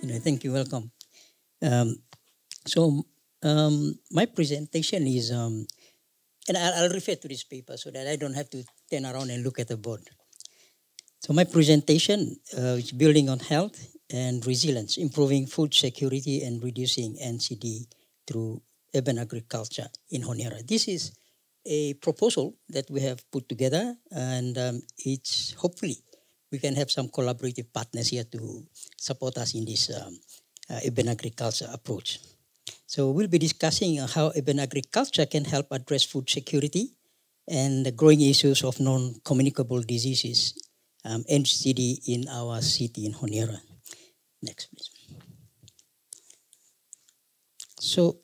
Thank you. Welcome. Um, my presentation is, and I'll refer to this paper so that I don't have to turn around and look at the board. So my presentation is building on health and resilience, improving food security and reducing NCD through urban agriculture in Honiara. This is a proposal that we have put together, and it's hopefully we can have some collaborative partners here to support us in this urban agriculture approach. So we'll be discussing how urban agriculture can help address food security and the growing issues of non-communicable diseases, NCD, in our city in Honiara. Next, please. So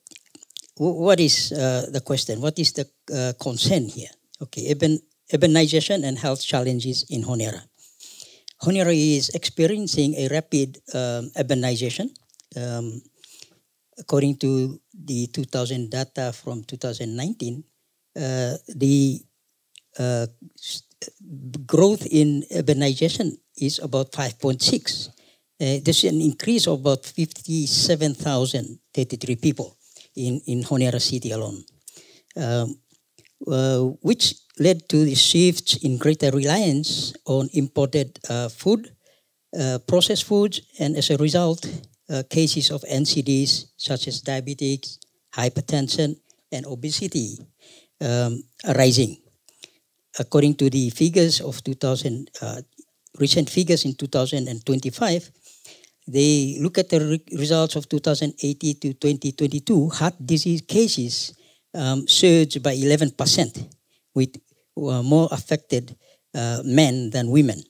what is the question? What is the concern here? Okay, urbanization and health challenges in Honiara. Honiara is experiencing a rapid urbanization. According to the 2000 data from 2019, the growth in urbanization is about 5.6. There's an increase of about 57,033 people in Honiara city alone, which led to the shift in greater reliance on imported food, processed foods, and as a result, cases of NCDs such as diabetes, hypertension, and obesity rising. According to the figures of recent figures in 2025, they look at the results of 2018 to 2022. Heart disease cases surged by 11%, with more affected men than women.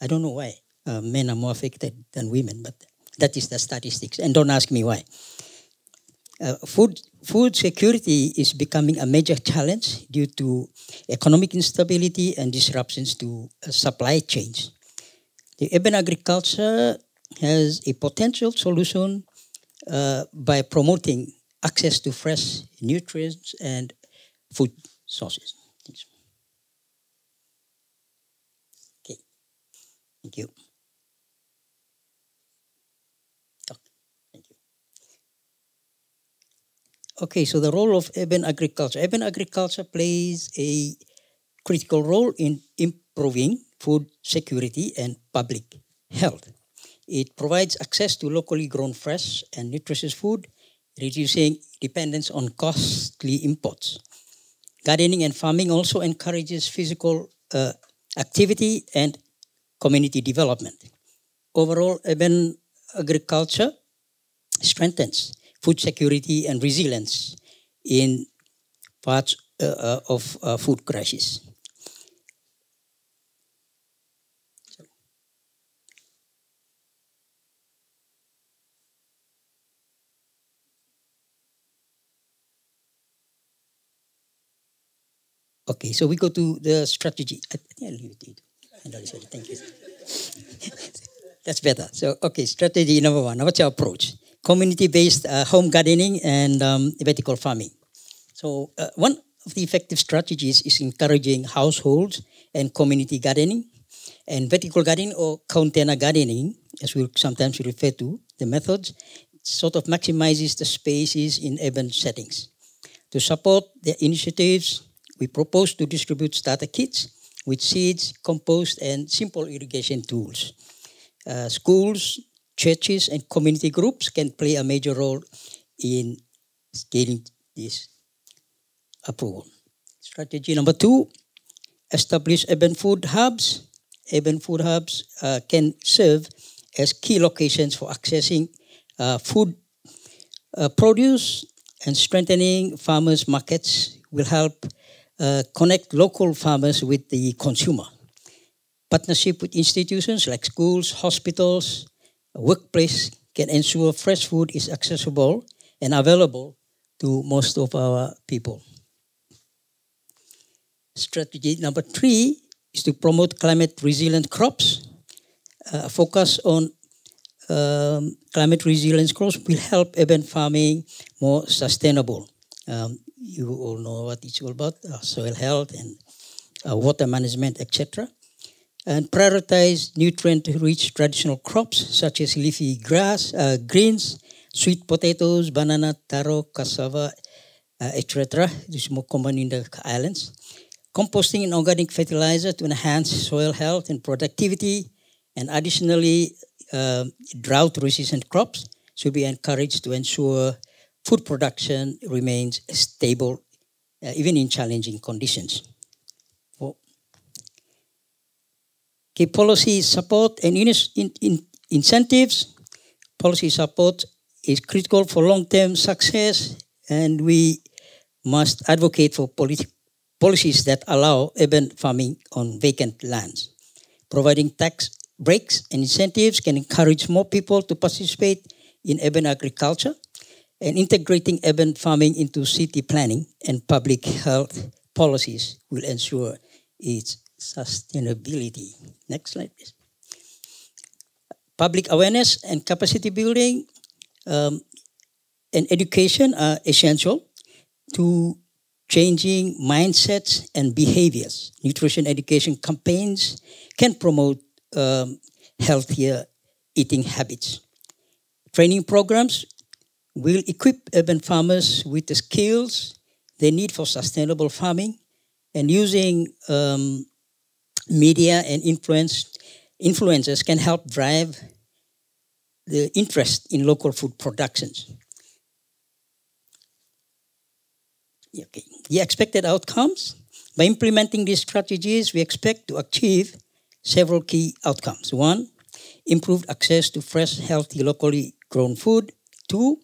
I don't know why men are more affected than women, but that is the statistics, and don't ask me why. Food security is becoming a major challenge due to economic instability and disruptions to supply chains. The urban agriculture has a potential solution by promoting access to fresh nutrients and food sources. Okay, thank you. Okay, so the role of urban agriculture. Urban agriculture plays a critical role in improving food security and public health. It provides access to locally grown fresh and nutritious food, reducing dependence on costly imports. Gardening and farming also encourages physical activity and community development. Overall, urban agriculture strengthens food security and resilience in parts of food crisis. Okay, so we go to the strategy. I think I'll leave it to you. Thank you. That's better. So, okay, strategy number one. What's your approach? Community-based home gardening and vertical farming. So one of the effective strategies is encouraging households and community gardening, and vertical gardening or container gardening, as we sometimes refer to the methods, sort of maximizes the spaces in urban settings. To support the initiatives, we propose to distribute starter kits with seeds, compost, and simple irrigation tools. Schools, churches, and community groups can play a major role in scaling this approval. Strategy number two, establish urban food hubs. Urban food hubs can serve as key locations for accessing food produce, and strengthening farmers' markets will help connect local farmers with the consumer. Partnership with institutions like schools, hospitals, workplace can ensure fresh food is accessible and available to most of our people. Strategy number three is to promote climate resilient crops. Focus on climate resilience crops will help urban farming more sustainable. You all know what it's all about, soil health and water management, etc. and prioritize nutrient-rich traditional crops such as leafy grass, greens, sweet potatoes, banana, taro, cassava, etc. This is more common in the islands. Composting and organic fertilizer to enhance soil health and productivity, and additionally, drought-resistant crops should be encouraged to ensure food production remains stable, even in challenging conditions. Okay, policy support and incentives. Policy support is critical for long-term success, and we must advocate for policies that allow urban farming on vacant lands. Providing tax breaks and incentives can encourage more people to participate in urban agriculture, and integrating urban farming into city planning and public health policies will ensure its sustainability. Next slide, please. Public awareness and capacity building and education are essential to changing mindsets and behaviors. Nutrition education campaigns can promote healthier eating habits. Training programs will equip urban farmers with the skills they need for sustainable farming, and using media and influencers can help drive the interest in local food productions. Okay. The expected outcomes. By implementing these strategies, we expect to achieve several key outcomes. 1, improved access to fresh, healthy, locally grown food. 2,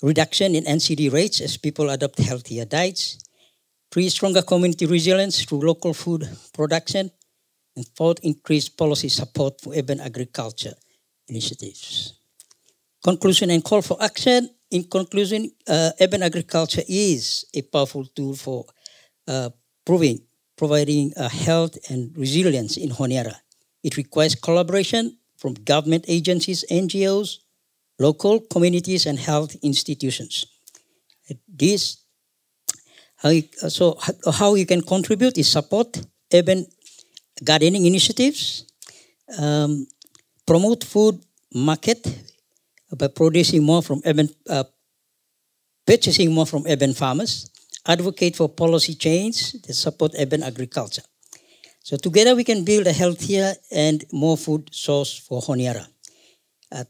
reduction in NCD rates as people adopt healthier diets. 3, stronger community resilience through local food production. And 4, increased policy support for urban agriculture initiatives. Conclusion and call for action. In conclusion, urban agriculture is a powerful tool for providing health and resilience in Honiara. It requires collaboration from government agencies, NGOs, local communities, and health institutions. How you can contribute is support urban gardening initiatives, promote food market by purchasing more from urban farmers, advocate for policy change that support urban agriculture. So together we can build a healthier and more food source for Honiara.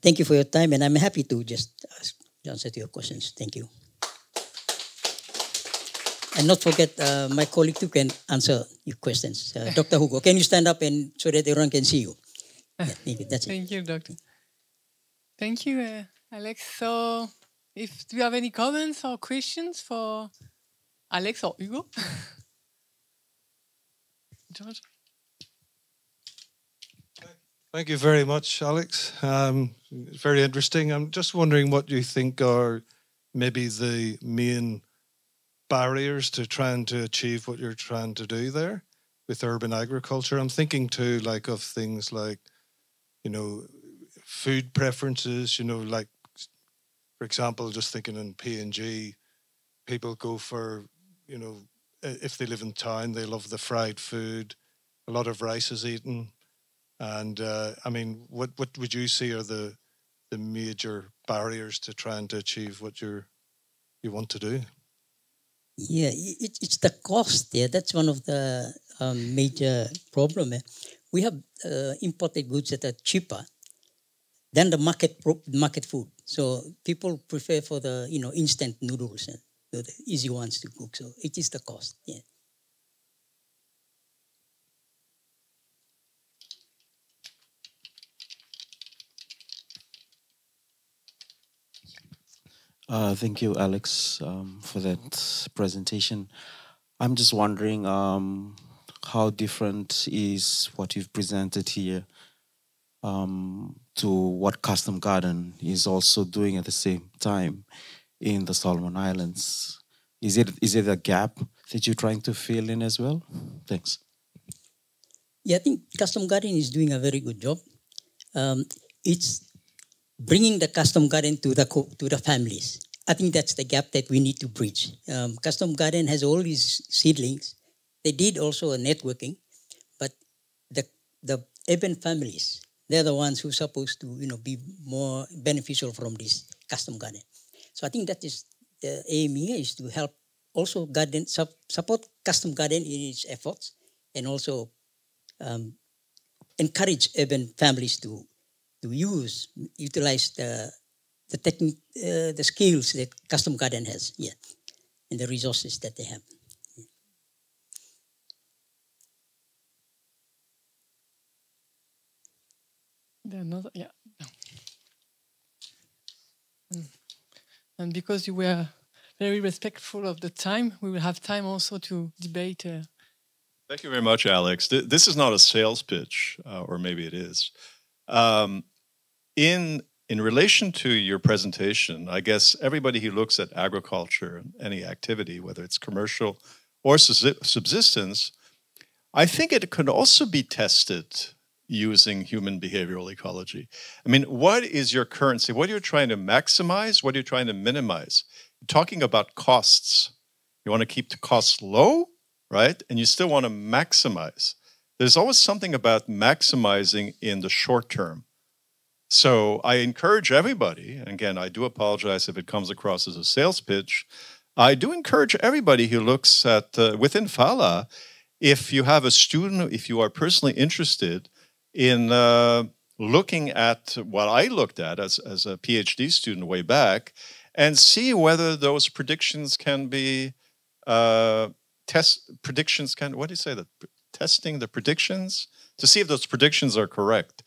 Thank you for your time, and I'm happy to just answer to your questions. Thank you. And not forget, my colleague too can answer your questions. Dr. Hugo, can you stand up and so that everyone can see you? Yeah, thank you. That's it. Thank you, Doctor. Thank you, Alex. So, do you have any comments or questions for Alex or Hugo? George? Thank you very much, Alex. Very interesting. I'm just wondering what you think are maybe the main barriers to trying to achieve what you're trying to do there with urban agriculture. I'm thinking too, like, of things like, food preferences, like, for example, just thinking in PNG, people go for, if they live in town, they love the fried food. A lot of rice is eaten. And what would you say are the major barriers to trying to achieve what you want to do? Yeah, it's the cost. Yeah, that's one of the major problem. We have imported goods that are cheaper than the market food. So people prefer for the instant noodles and the easy ones to cook. So it is the cost. Yeah. Thank you, Alex, for that presentation. I'm just wondering how different is what you've presented here to what Custom Garden is also doing at the same time in the Solomon Islands. Is it a gap that you're trying to fill in as well? Thanks. Yeah, I think Custom Garden is doing a very good job. It's bringing the custom garden to the families. I think that's the gap that we need to bridge. Custom Garden has all these seedlings. They did also a networking, but the urban families. They're the ones who are supposed to, be more beneficial from this custom garden. So I think that is the aim here, is to help also support custom garden in its efforts, and also encourage urban families to utilize the technique, the skills that custom garden has, and the resources that they have. Another, yeah. And because you were very respectful of the time, we will have time also to debate. Thank you very much, Alex. This is not a sales pitch, or maybe it is. In relation to your presentation, I guess everybody who looks at agriculture, any activity, whether it's commercial or subsistence, I think it could also be tested using human behavioral ecology. I mean, what is your currency? What are you trying to maximize? What are you trying to minimize? You're talking about costs. You want to keep the costs low, right? And you still want to maximize. There's always something about maximizing in the short term. So I encourage everybody, and again, I do apologize if it comes across as a sales pitch. I do encourage everybody who looks at, within FALA, if you have a student, if you are personally interested in looking at what I looked at as a PhD student way back, and see whether those predictions can be, testing the predictions, to see if those predictions are correct.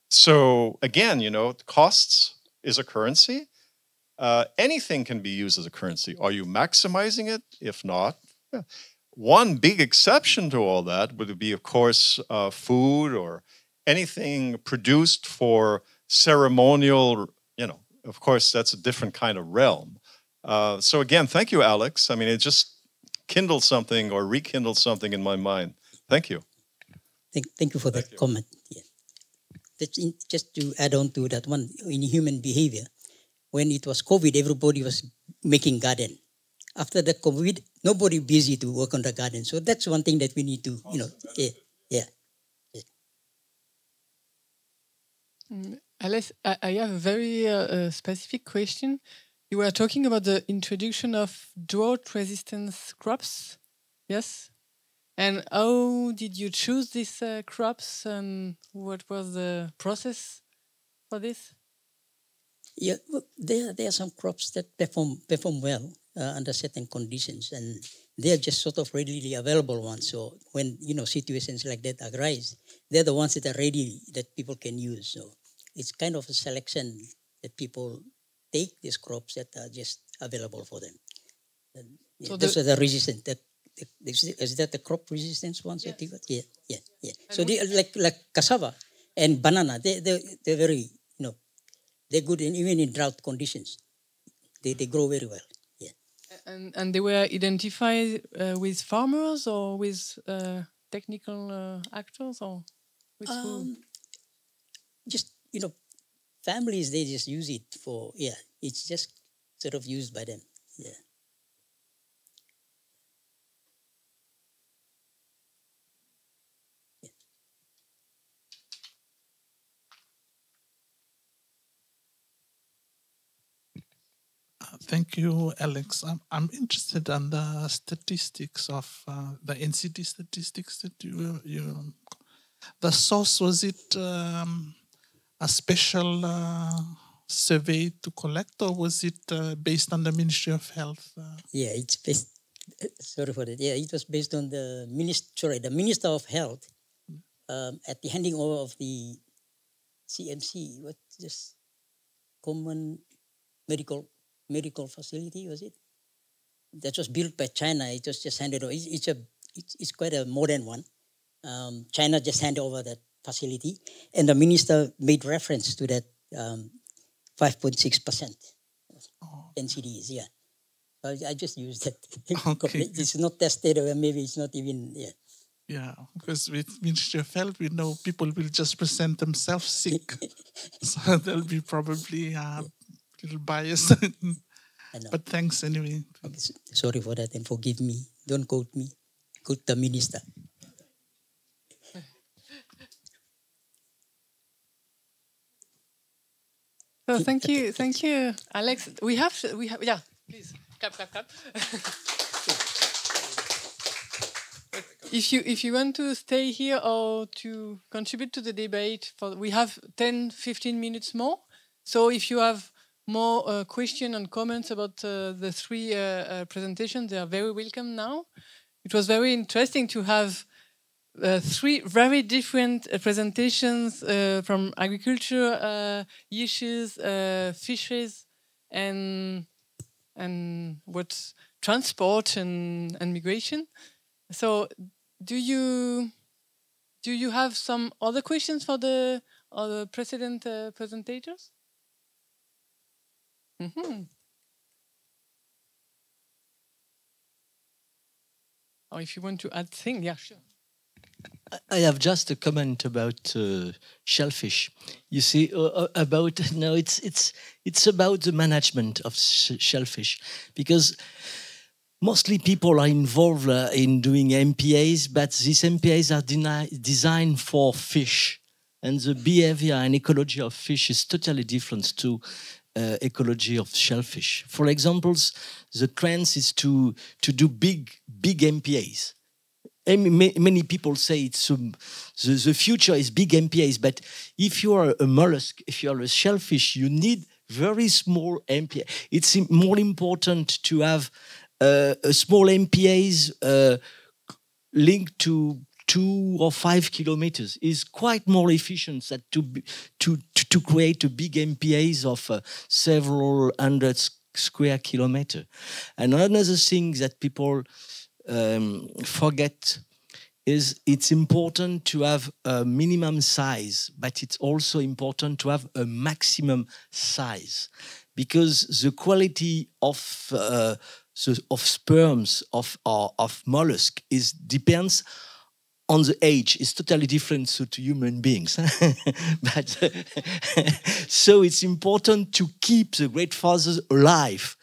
So again, costs is a currency. Anything can be used as a currency. Are you maximizing it? If not, yeah. One big exception to all that would be, of course, food or anything produced for ceremonial, of course, that's a different kind of realm. So again, thank you, Alex. I mean, it just kindled something or rekindled something in my mind. Thank you. Thank you for that comment. Yeah. Just to add on to that one, in human behavior, when it was COVID, everybody was making garden. After the COVID, nobody busy to work on the garden. So that's one thing that we need to, yeah. Alex, I have a very specific question. You were talking about the introduction of drought-resistant crops, yes? And how did you choose these crops, and what was the process for this? Yeah, well, there are some crops that perform well under certain conditions, and they are just sort of readily available ones. So when situations like that arise, they're the ones that are ready, that people can use. So it's kind of a selection that people take these crops that are just available for them. And, so those are the resistant. Is that the crop resistance ones? Yes. That you got? Yeah. So they like cassava and banana. They're very they're good even in drought conditions. They grow very well. Yeah. And they were identified with farmers or with technical actors, or with who? Just families, they just use it for it's just sort of used by them. Yeah. Thank you, Alex. I'm interested in the statistics of the NCD statistics that you. The source, was it a special survey to collect, or was it based on the Ministry of Health? Yeah, it's based. Sorry for that. Yeah, it was based on the Minister of Health at the handing over of the CMC. What just common medical facility, was it? That was built by China. It was just handed over. It's quite a modern one. China just handed over that facility, and the minister made reference to that 5.6% NCDs. Yeah, I just used that. Okay. It's not tested, or maybe it's not even. Yeah. Yeah, because with Ministry of Health, we know people will just present themselves sick, so they'll be probably little biased. But thanks anyway. Okay, sorry for that, and forgive me. Don't quote me. Quote the minister. So thank you, Alex. We have, yeah. Please clap. If you want to stay here or to contribute to the debate, we have 10-15 minutes more. So if you have more questions and comments about the three presentations, they are very welcome now. It was very interesting to have three very different presentations from agriculture issues, fisheries, and what's transport and migration. So, do you have some other questions for the other precedent presentators? Or if you want to add things, yeah, sure. I have just a comment about shellfish. You see, it's about the management of shellfish, because mostly people are involved in doing MPAs, but these MPAs are designed for fish, and the behavior and ecology of fish is totally different to ecology of shellfish. For example, the trend is to do big MPAs. Many people say it's the future is big MPAs, but if you are a mollusk, if you are a shellfish, you need very small MPA. It's more important to have a small MPAs linked to 2 or 5 kilometers. Is quite more efficient than to create a big MPAs of several hundred square kilometers. And another thing that people forget is it's important to have a minimum size, but it's also important to have a maximum size, because the quality of sperms of mollusk depends on the age. Is totally different to human beings. But so it's important to keep the great fathers alive.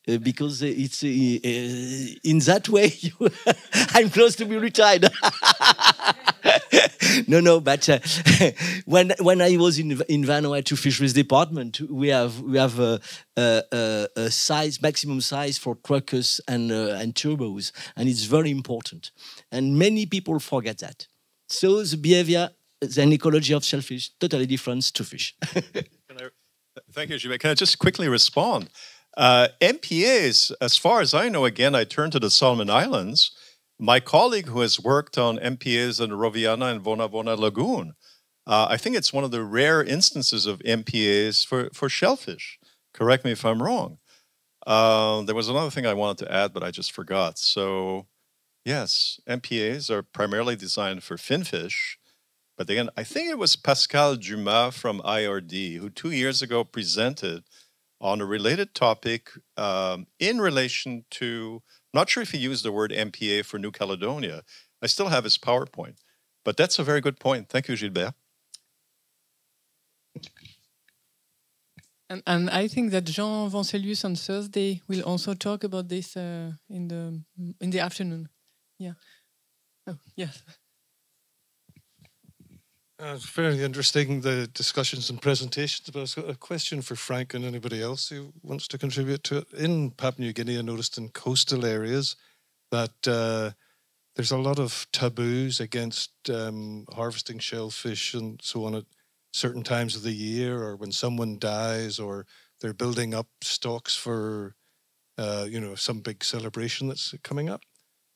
Because it's in that way I'm close to be retired. No, but when I was in Vanuatu Fisheries Department, we have a size, maximum size for crocus and turbos, and it's very important. And many people forget that. So the behavior, the ecology of shellfish, totally different to fish. Thank you, Gilbert. Can I just quickly respond? MPAs, as far as I know, again, I turn to the Solomon Islands. My colleague who has worked on MPAs in Roviana and Vonavona Lagoon, I think it's one of the rare instances of MPAs for shellfish. Correct me if I'm wrong. There was another thing I wanted to add, but I just forgot. So, yes, MPAs are primarily designed for finfish. But again, I think it was Pascal Dumas from IRD who 2 years ago presented on a related topic in relation to, I'm not sure if he used the word MPA for New Caledonia. I still have his PowerPoint. But that's a very good point. Thank you, Gilbert. And I think that Jean Vancelius on Thursday will also talk about this in the afternoon. Yeah. Oh, yes. It's very interesting, the discussions and presentations, but I've got a question for Frank and anybody else who wants to contribute to it. In Papua New Guinea, I noticed in coastal areas that there's a lot of taboos against harvesting shellfish and so on at certain times of the year, or when someone dies, or they're building up stocks for some big celebration that's coming up.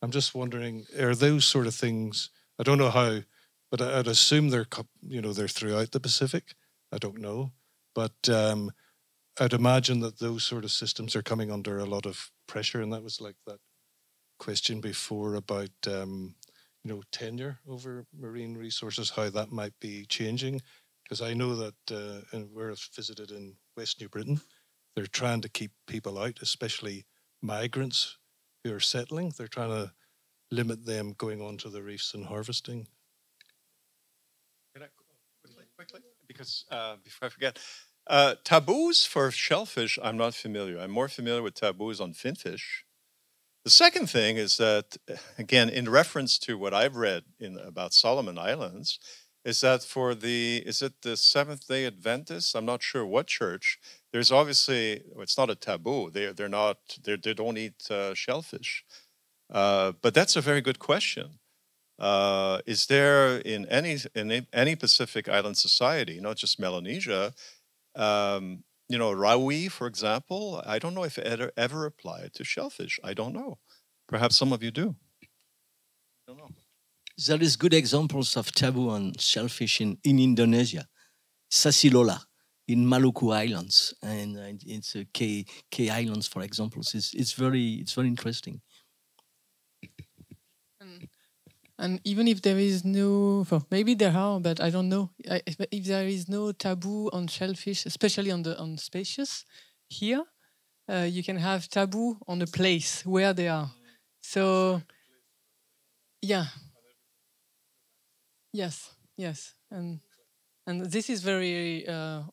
I'm just wondering, are those sort of things, I don't know how, but I'd assume they're throughout the Pacific. I don't know, but I'd imagine that those sort of systems are coming under a lot of pressure, and that was like that question before about tenure over marine resources, how that might be changing. Because I know that, and where I've visited in West New Britain, they're trying to keep people out, especially migrants who are settling. They're trying to limit them going onto the reefs and harvesting. Quickly, because before I forget, taboos for shellfish, I'm not familiar. I'm more familiar with taboos on finfish. The second thing is that, again, in reference to what I've read about Solomon Islands, Is that for is it the Seventh-day Adventists? I'm not sure what church. There's obviously, it's not a taboo. They don't eat shellfish. But that's a very good question. Is there in any Pacific Island society, not just Melanesia, raui, for example? I don't know if it ever applied to shellfish. I don't know. Perhaps some of you do. I don't know. There is good examples of taboo on shellfish in Indonesia. Sasilola in Maluku Islands and it's K Islands, for example. It's very interesting. And even if there is no, well, maybe there are, but I don't know. If there is no taboo on shellfish, especially on species, here you can have taboo on a place where they are. So, yeah. Yes, and this is very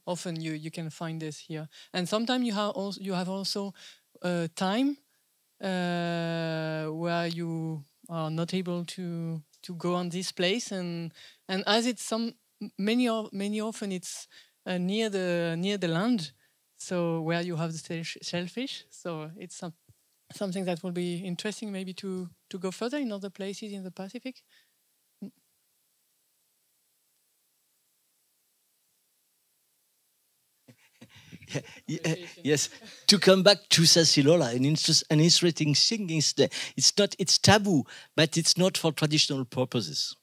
often you can find this here, and sometimes you have also time where you are not able to go on this place, and as it's many often it's near the land, so where you have the shellfish, so it's something that will be interesting maybe to go further in other places in the Pacific. Yes, to come back to Sasilola, an interesting thing is that it's taboo, but it's not for traditional purposes.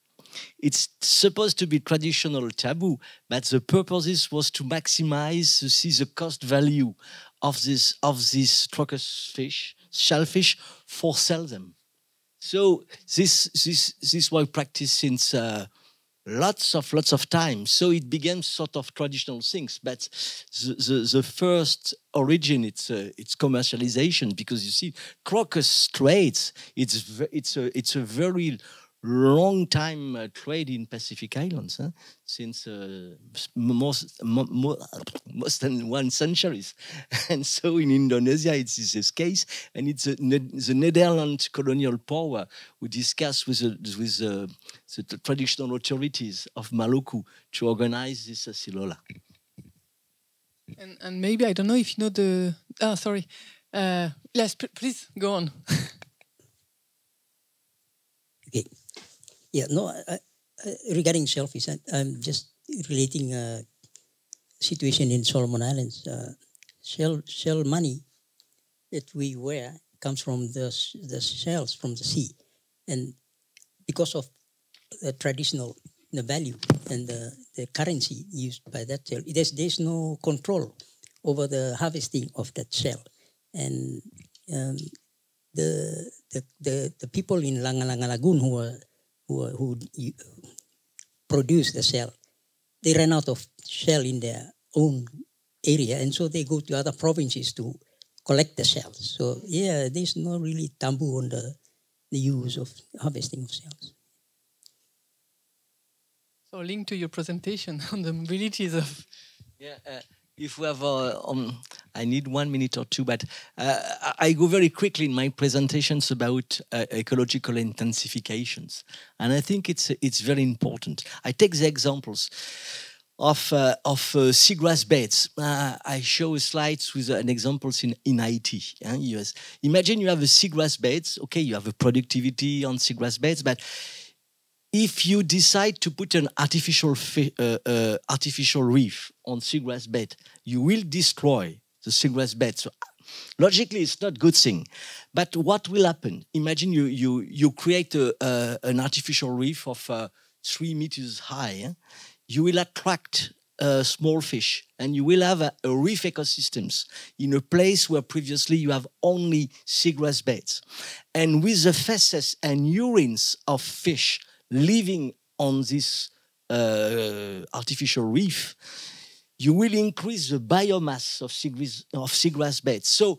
It's supposed to be traditional taboo, but the purpose was to maximize the cost value of this crocus fish, shellfish, for sell them. So this was practiced since lots of time. So it became sort of traditional things. But the first origin, it's commercialization, because you see, crocus trades. It's a very long time trade in Pacific Islands, since most than 1 century. And so in Indonesia, it's this case, and it's the Netherlands colonial power who discussed with the traditional authorities of Maluku to organize this Silola. And maybe, I don't know if you know the... sorry. Yes, please, go on. Okay. Yeah, no, regarding shellfish, I'm just relating a situation in Solomon Islands. Shell money that we wear comes from the shells from the sea. And because of the traditional value and the currency used by that shell, there's no control over the harvesting of that shell. And the people in Langa-Langa Lagoon who produce the shell, they ran out of shell in their own area, and so they go to other provinces to collect the shells. So yeah, there's no really taboo on the use of harvesting of shells. So linked to your presentation on the mobilities of... Yeah. If we have, I need 1 minute or two, but I go very quickly in my presentations about ecological intensifications, and I think it's very important. I take the examples of seagrass beds. I show slides with an examples in Haiti, US. Imagine you have a seagrass beds. Okay, you have a productivity on seagrass beds, but if you decide to put an artificial reef on seagrass bed, you will destroy the seagrass bed. So logically, it's not a good thing. But what will happen? Imagine you create an artificial reef of 3 meters high. You will attract small fish, and you will have a reef ecosystems in a place where previously you have only seagrass beds. And with the feces and urines of fish living on this artificial reef, you will increase the biomass of seagrass beds. So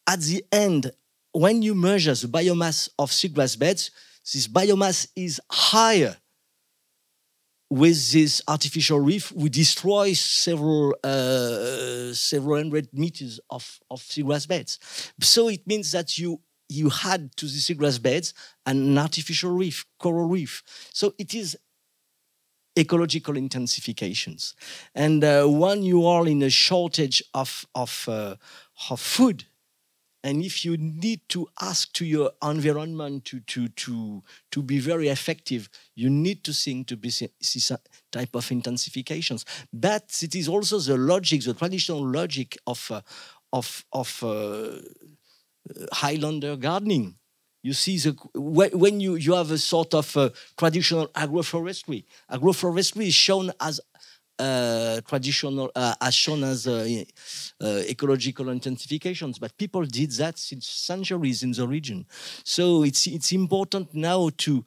at the end, when you measure the biomass of seagrass beds, this biomass is higher. With this artificial reef, we destroy several hundred meters of seagrass beds. So it means that you add to the seagrass beds an artificial reef, coral reef. So it is ecological intensifications. And when you are in a shortage of food, and if you need to ask to your environment to be very effective, you need to think to be this type of intensifications. But it is also the logic, the traditional logic of Highlander gardening. You see, when you have a sort of traditional agroforestry. Agroforestry is shown as traditional, as shown as ecological intensifications, but people did that since centuries in the region. So it's important now to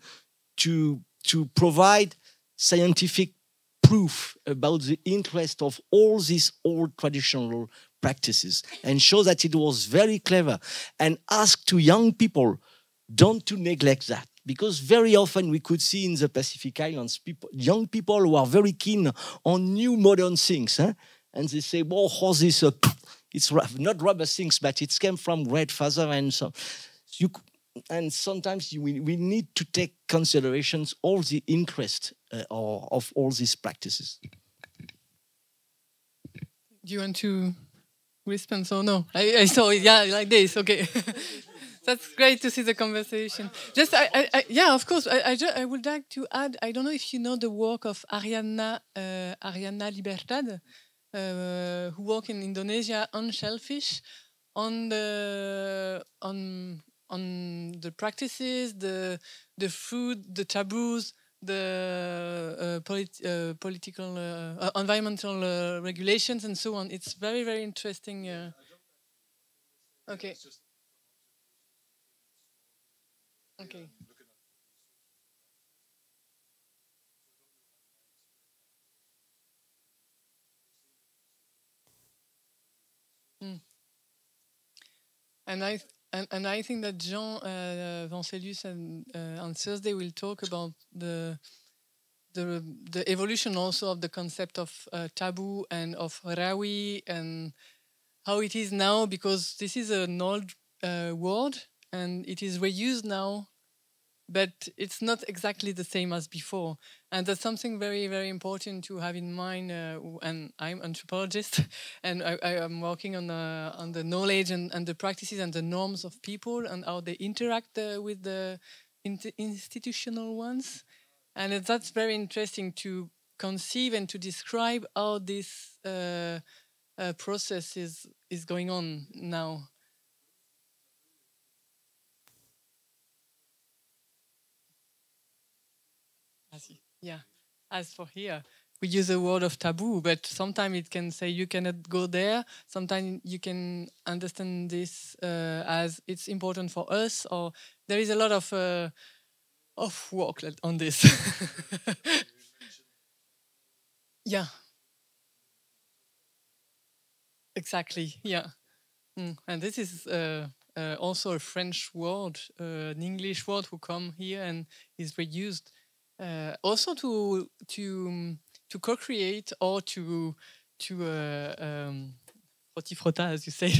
provide scientific proof about the interest of all these old traditional practices and show that it was very clever, and ask to young people don't to neglect that. Because very often we could see in the Pacific Islands young people who are very keen on new modern things. And they say, well, how this, it's not rubber things, but it came from grandfather. And so and sometimes we need to take considerations all the interest of all these practices. Do you want to respond? So no, I saw it, yeah, like this, okay. That's great to see the conversation. Just, yeah, of course. I would like to add. I don't know if you know the work of Ariana Libertad, who work in Indonesia on shellfish, on the practices, the food, the taboos, the political, environmental regulations, and so on. It's very, very interesting. Okay. Okay. Mm. And I think that Jean Vancelius on Thursday will talk about the evolution also of the concept of taboo and of rawi and how it is now, because this is an old word and it is reused now, but it's not exactly the same as before. And that's something very, very important to have in mind. And I'm an anthropologist, and I am working on the knowledge and the practices and the norms of people and how they interact with the institutional ones. And that's very interesting to conceive and to describe how this process is going on now. Yeah, as for here, we use a word of taboo, but sometimes it can say you cannot go there. Sometimes you can understand this as it's important for us, or there is a lot of work on this. Yeah, exactly. Yeah, and this is also a French word, an English word who come here and is reused. Also to co-create or to frotti-frotta, as you say,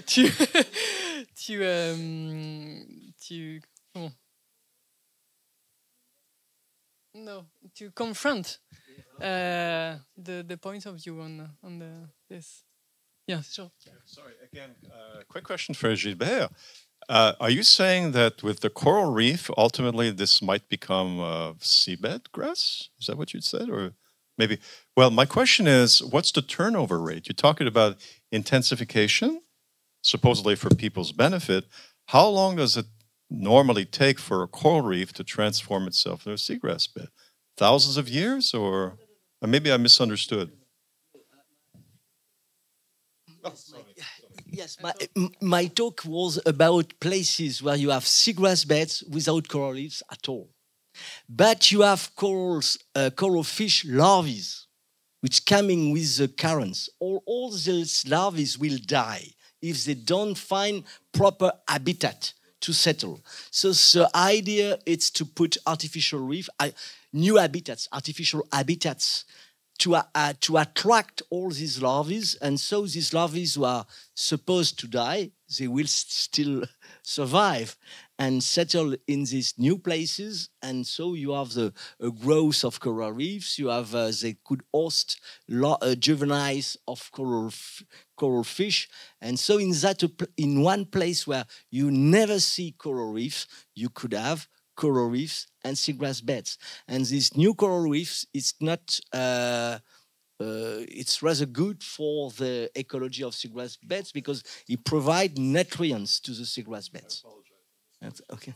to confront the point of view on this. Yeah, sure. Sorry, again, quick question for Gilbert. Are you saying that with the coral reef, ultimately this might become seabed grass? Is that what you said? Or maybe, well, my question is, what's the turnover rate? You're talking about intensification, supposedly for people's benefit. How long does it normally take for a coral reef to transform itself into a seagrass bed? Thousands of years, or maybe I misunderstood? Oh, sorry. Yes, my talk was about places where you have seagrass beds without coral reefs at all. But you have coral fish larvae, which coming with the currents. All those larvae will die if they don't find proper habitat to settle. So the idea is to put artificial reef, new habitats, artificial habitats, to attract all these larvae, and so these larvae who are supposed to die, they will still survive. and settle in these new places. And so you have the growth of coral reefs. You have they could host juveniles of coral fish. And so in one place where you never see coral reefs, you could have coral reefs and seagrass beds. And these new coral reefs, it's not. It's rather good for the ecology of seagrass beds because it provides nutrients to the seagrass beds. I apologize. That's, okay.